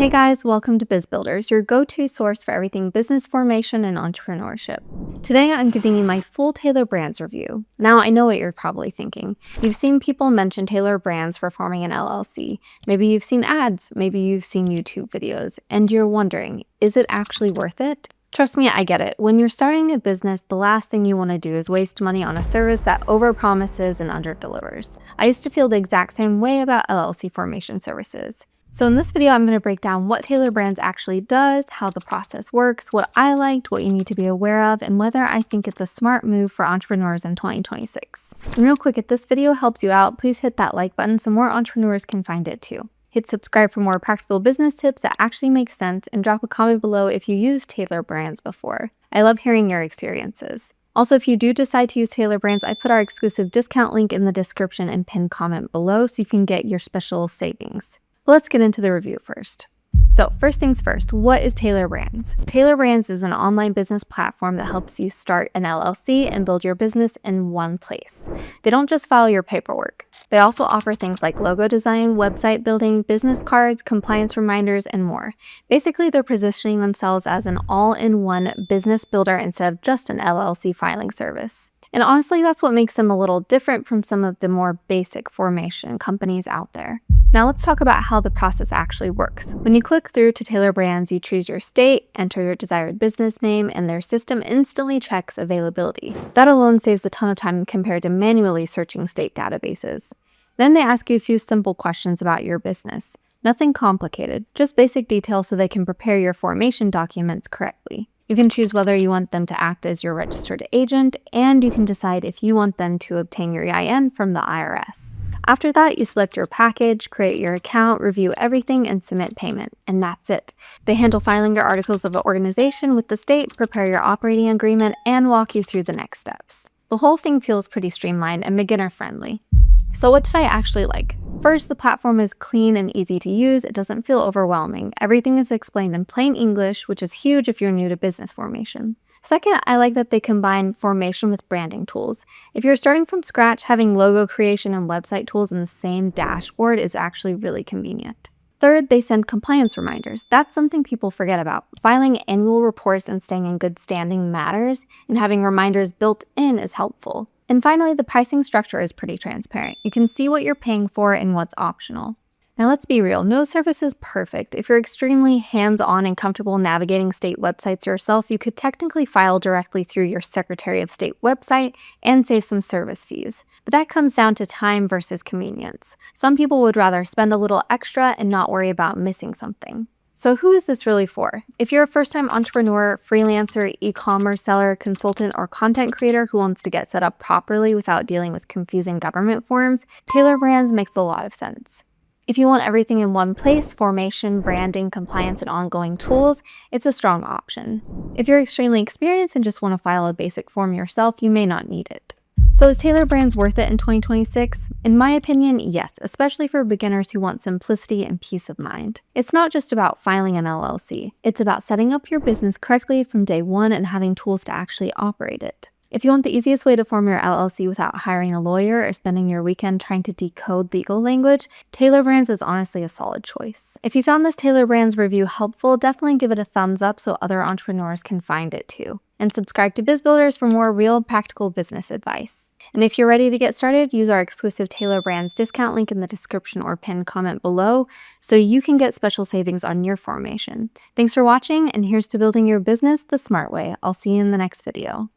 Hey guys, welcome to Biz Builders, your go-to source for everything business formation and entrepreneurship. Today I'm giving you my full Tailor Brands review. Now I know what you're probably thinking. You've seen people mention Tailor Brands for forming an LLC. Maybe you've seen ads, maybe you've seen YouTube videos, and you're wondering, is it actually worth it? Trust me, I get it. When you're starting a business, the last thing you want to do is waste money on a service that overpromises and underdelivers. I used to feel the exact same way about LLC formation services. So in this video, I'm going to break down what Tailor Brands actually does, how the process works, what I liked, what you need to be aware of, and whether I think it's a smart move for entrepreneurs in 2026. And real quick, if this video helps you out, please hit that like button so more entrepreneurs can find it too. Hit subscribe for more practical business tips that actually make sense, and drop a comment below if you used Tailor Brands before. I love hearing your experiences. Also, if you do decide to use Tailor Brands, I put our exclusive discount link in the description and pinned comment below so you can get your special savings. Let's get into the review first. So first things first, what is Tailor Brands? Tailor Brands is an online business platform that helps you start an LLC and build your business in one place. They don't just file your paperwork. They also offer things like logo design, website building, business cards, compliance reminders, and more. Basically, they're positioning themselves as an all-in-one business builder instead of just an LLC filing service. And honestly, that's what makes them a little different from some of the more basic formation companies out there. Now let's talk about how the process actually works. When you click through to Tailor Brands, you choose your state, enter your desired business name, and their system instantly checks availability. That alone saves a ton of time compared to manually searching state databases. Then they ask you a few simple questions about your business. Nothing complicated, just basic details so they can prepare your formation documents correctly. You can choose whether you want them to act as your registered agent, and you can decide if you want them to obtain your EIN from the IRS. After that, you select your package, create your account, review everything, and submit payment, and that's it. They handle filing your articles of organization with the state, prepare your operating agreement, and walk you through the next steps. The whole thing feels pretty streamlined and beginner-friendly. So what did I actually like? First, the platform is clean and easy to use. It doesn't feel overwhelming. Everything is explained in plain English, which is huge if you're new to business formation. Second, I like that they combine formation with branding tools. If you're starting from scratch, having logo creation and website tools in the same dashboard is actually really convenient. Third, they send compliance reminders. That's something people forget about. Filing annual reports and staying in good standing matters, and having reminders built in is helpful. And finally, the pricing structure is pretty transparent. You can see what you're paying for and what's optional. Now let's be real, no service is perfect. If you're extremely hands-on and comfortable navigating state websites yourself, you could technically file directly through your Secretary of State website and save some service fees. But that comes down to time versus convenience. Some people would rather spend a little extra and not worry about missing something. So who is this really for? If you're a first-time entrepreneur, freelancer, e-commerce seller, consultant, or content creator who wants to get set up properly without dealing with confusing government forms, Tailor Brands makes a lot of sense. If you want everything in one place, formation, branding, compliance, and ongoing tools, it's a strong option. If you're extremely experienced and just want to file a basic form yourself, you may not need it. So is Tailor Brands worth it in 2026? In my opinion, yes, especially for beginners who want simplicity and peace of mind. It's not just about filing an LLC. It's about setting up your business correctly from day one and having tools to actually operate it. If you want the easiest way to form your LLC without hiring a lawyer or spending your weekend trying to decode legal language, Tailor Brands is honestly a solid choice. If you found this Tailor Brands review helpful, definitely give it a thumbs up so other entrepreneurs can find it too. And subscribe to Biz Builders for more real practical business advice. And if you're ready to get started, use our exclusive Tailor Brands discount link in the description or pinned comment below so you can get special savings on your formation. Thanks for watching, and here's to building your business the smart way. I'll see you in the next video.